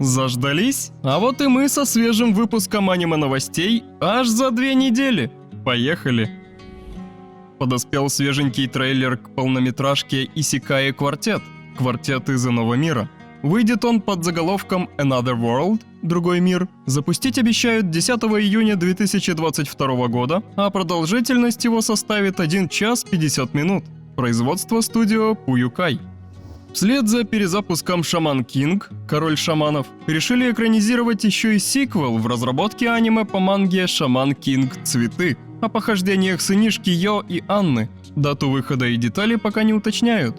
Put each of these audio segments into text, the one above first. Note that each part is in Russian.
Заждались? А вот и мы со свежим выпуском аниме-новостей аж за 2 недели. Поехали! Подоспел свеженький трейлер к полнометражке «Исекай Квартет» – «Квартет из иного мира». Выйдет он под заголовком «Another World» – «Другой мир». Запустить обещают 10 июня 2022 года, а продолжительность его составит 1 час 50 минут. Производство студио Пуюкай. Вслед за перезапуском «Шаман Кинг» – «Король шаманов» решили экранизировать еще и сиквел в разработке аниме по манге «Шаман Кинг. Цветы» о похождениях сынишки Йо и Анны. Дату выхода и детали пока не уточняют.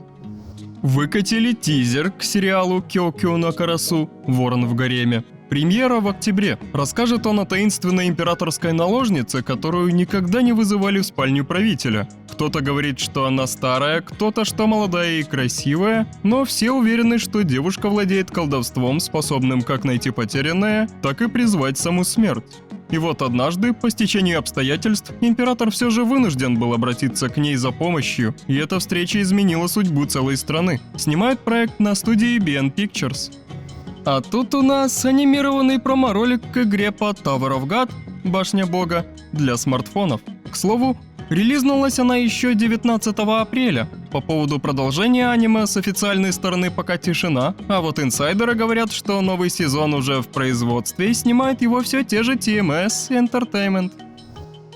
Выкатили тизер к сериалу «Кёкё на Карасу. Ворон в гареме». Премьера в октябре. Расскажет он о таинственной императорской наложнице, которую никогда не вызывали в спальню правителя. Кто-то говорит, что она старая, кто-то, что молодая и красивая, но все уверены, что девушка владеет колдовством, способным как найти потерянное, так и призвать саму смерть. И вот однажды, по стечению обстоятельств, император все же вынужден был обратиться к ней за помощью, и эта встреча изменила судьбу целой страны. Снимают проект на студии BN Pictures. А тут у нас анимированный промо-ролик к игре по Tower of God «Башня Бога» для смартфонов. К слову, релизнулась она еще 19 апреля. По поводу продолжения аниме с официальной стороны пока тишина, а вот инсайдеры говорят, что новый сезон уже в производстве и снимает его все те же TMS Entertainment.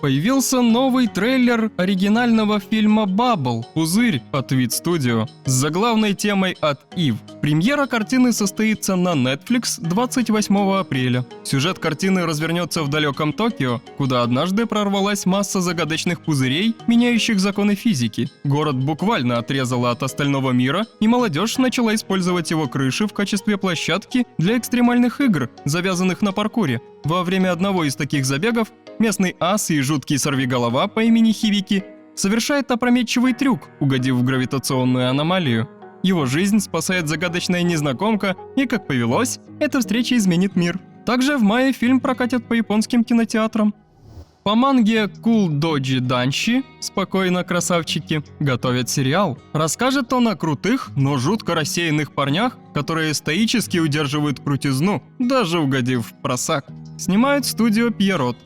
Появился новый трейлер оригинального фильма «Баббл» «Пузырь» от Wit Studio с заглавной темой от Eve. Премьера картины состоится на Netflix 28 апреля. Сюжет картины развернется в далеком Токио, куда однажды прорвалась масса загадочных пузырей, меняющих законы физики. Город буквально отрезало от остального мира, и молодежь начала использовать его крыши в качестве площадки для экстремальных игр, завязанных на паркуре. Во время одного из таких забегов местный ас и жуткий сорвиголова по имени Хибики совершает опрометчивый трюк, угодив в гравитационную аномалию. Его жизнь спасает загадочная незнакомка, и, как повелось, эта встреча изменит мир. Также в мае фильм прокатят по японским кинотеатрам. По манге Cool Doji Danshi «Спокойно, красавчики» готовят сериал. Расскажет он о крутых, но жутко рассеянных парнях, которые стоически удерживают крутизну, даже угодив в просак. Снимают студию Pierrot.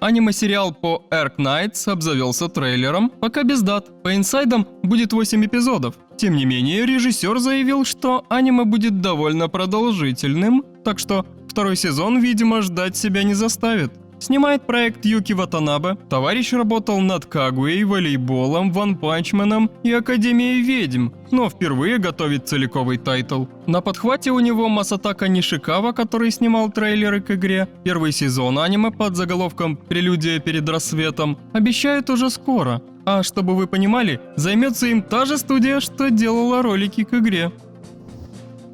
Аниме-сериал по Arknights обзавелся трейлером, пока без дат. По инсайдам будет 8 эпизодов. Тем не менее, режиссер заявил, что аниме будет довольно продолжительным, так что второй сезон, видимо, ждать себя не заставит. Снимает проект Юки Ватанабе. Товарищ работал над Кагуей, волейболом, Ванпанчменом и Академией ведьм, но впервые готовит целиковый тайтл. На подхвате у него Масатака Нишикава, который снимал трейлеры к игре. Первый сезон аниме под заголовком «Прелюдия перед рассветом» обещают уже скоро. А чтобы вы понимали, займется им та же студия, что делала ролики к игре.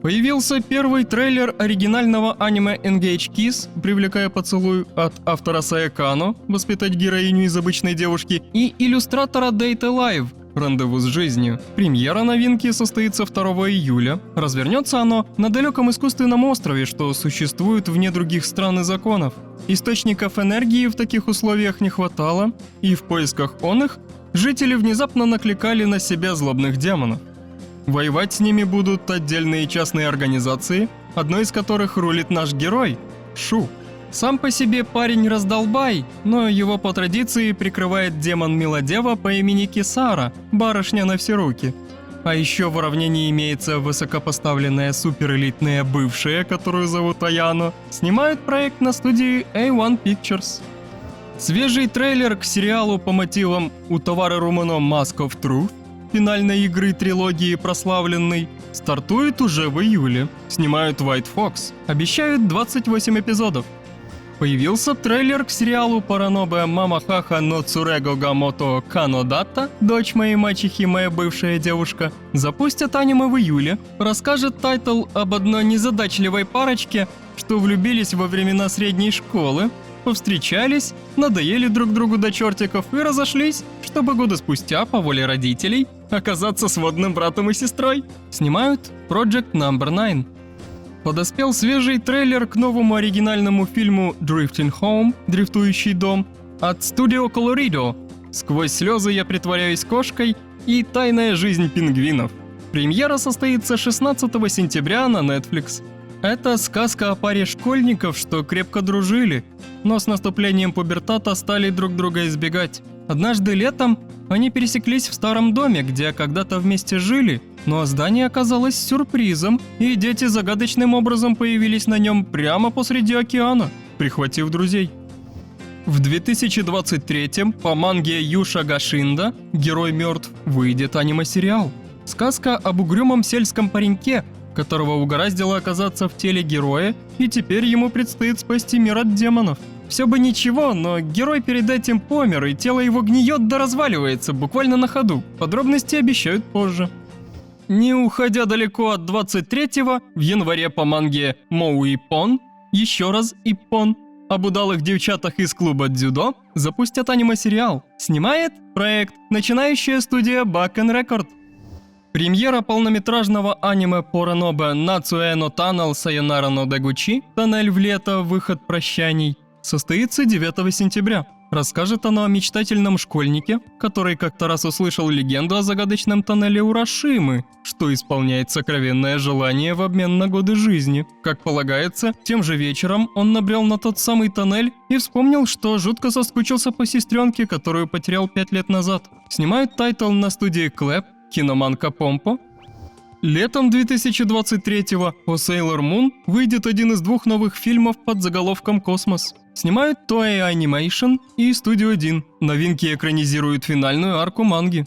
Появился первый трейлер оригинального аниме Engage Kiss, привлекая поцелуй, от автора Саякано, воспитать героиню из обычной девушки, и иллюстратора Date Alive, рандеву с жизнью. Премьера новинки состоится 2 июля. Развернется оно на далеком искусственном острове, что существует вне других стран и законов. Источников энергии в таких условиях не хватало, и в поисках оных жители внезапно накликали на себя злобных демонов. Воевать с ними будут отдельные частные организации, одной из которых рулит наш герой – Шу. Сам по себе парень раздолбай, но его по традиции прикрывает демон-милодева по имени Кисара, барышня на все руки. А еще в уравнении имеется высокопоставленная суперэлитная бывшая, которую зовут Аяно. Снимают проект на студии A1 Pictures. Свежий трейлер к сериалу по мотивам «Утавары Румуно Mask of Truth» финальной игры трилогии прославленной, стартует уже в июле. Снимают White Fox. Обещают 28 эпизодов. Появился трейлер к сериалу Паранобе Мамахаха но Цурего га Мото Канодата, дочь моей мачехи, моя бывшая девушка. Запустят аниме в июле. Расскажет тайтл об одной незадачливой парочке, что влюбились во времена средней школы, повстречались, надоели друг другу до чертиков и разошлись, чтобы годы спустя, по воле родителей, оказаться сводным братом и сестрой. Снимают Project No. 9. Подоспел свежий трейлер к новому оригинальному фильму Drifting Home «Дрифтующий дом» от Studio Colorido. «Сквозь слезы я притворяюсь кошкой» и «Тайная жизнь пингвинов». Премьера состоится 16 сентября на Netflix. Это сказка о паре школьников, что крепко дружили, но с наступлением пубертата стали друг друга избегать. Однажды летом они пересеклись в старом доме, где когда-то вместе жили, но здание оказалось сюрпризом, и дети загадочным образом появились на нем прямо посреди океана, прихватив друзей. В 2023-м по манге Юша Гашинда «Герой мертв» выйдет аниме-сериал. Сказка об угрюмом сельском пареньке, которого угораздило оказаться в теле героя, и теперь ему предстоит спасти мир от демонов. Все бы ничего, но герой перед этим помер, и тело его гниет да разваливается, буквально на ходу. Подробности обещают позже. Не уходя далеко от 23-го, в январе по манге Моу Иппон, еще раз Иппон, об удалых девчатах из клуба дзюдо запустят аниме-сериал. Снимает проект начинающая студия Bakken Record. Премьера полнометражного аниме Поранобе Нацуэ но Таннел Сайонара но Дегучи «Тоннель в лето. Выход прощаний» состоится 9 сентября. Расскажет оно о мечтательном школьнике, который как-то раз услышал легенду о загадочном тоннеле Урашимы, что исполняет сокровенное желание в обмен на годы жизни. Как полагается, тем же вечером он набрел на тот самый тоннель и вспомнил, что жутко соскучился по сестренке, которую потерял 5 лет назад. Снимают тайтл на студии Клэп, Киноманка Помпо. Летом 2023-го по Sailor Moon выйдет один из 2 новых фильмов под заголовком «Космос». Снимают Toei Animation и Studio 1. Новинки экранизируют финальную арку манги.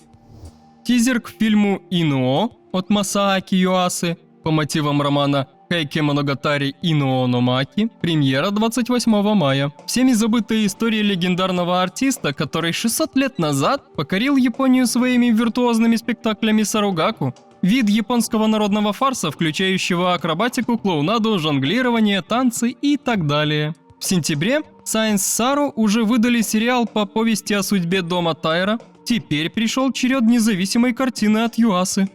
Тизер к фильму «Инуо» от Масааки Юасы по мотивам романа Кейке Моногатари «Инуо но Маки». Премьера 28 мая. Всеми забытая история легендарного артиста, который 600 лет назад покорил Японию своими виртуозными спектаклями саругаку. Вид японского народного фарса, включающего акробатику, клоунаду, жонглирование, танцы и так далее. В сентябре Science Saru уже выдали сериал по повести о судьбе дома Тайра. Теперь пришел черед независимой картины от Юасы.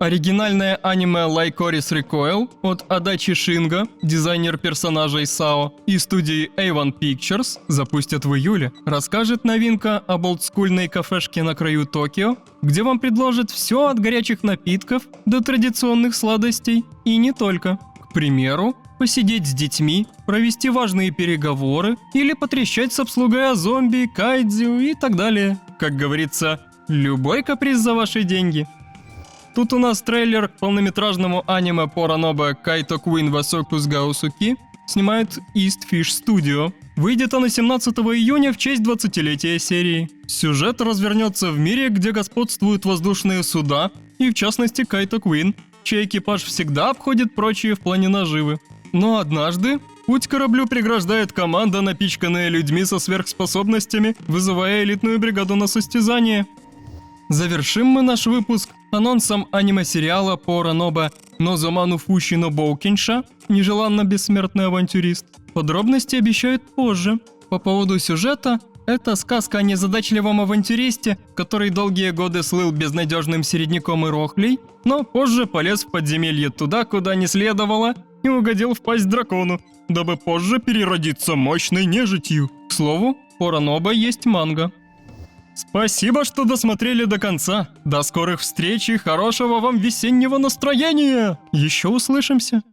Оригинальное аниме Lycoris Recoil от Адачи Шинга, дизайнер персонажей САО, и студии A1 Pictures запустят в июле. Расскажет новинка об олдскульной кафешке на краю Токио, где вам предложат все от горячих напитков до традиционных сладостей и не только. К примеру, посидеть с детьми, провести важные переговоры или потрещать с обслугой о зомби, кайдзю и так далее. Как говорится, любой каприз за ваши деньги. Тут у нас трейлер к полнометражному аниме Поранобе Кайто Куин Васокус Гаусуки. Снимает East Fish Studio. Выйдет оно 17 июня в честь 20-летия серии. Сюжет развернется в мире, где господствуют воздушные суда, и в частности Кайто Куин, чей экипаж всегда обходит прочие в плане наживы. Но однажды путь к кораблю преграждает команда, напичканная людьми со сверхспособностями, вызывая элитную бригаду на состязание. Завершим мы наш выпуск анонсом аниме-сериала Поранобе Нозоману Фуши но Боукинша «Нежеланно бессмертный авантюрист». Подробности обещают позже. По поводу сюжета, это сказка о незадачливом авантюристе, который долгие годы слыл безнадежным середняком и рохлей, но позже полез в подземелье туда, куда не следовало, и угодил в пасть дракону, дабы позже переродиться мощной нежитью. К слову, Поранобе есть манга. Спасибо, что досмотрели до конца. До скорых встреч и хорошего вам весеннего настроения. Еще услышимся.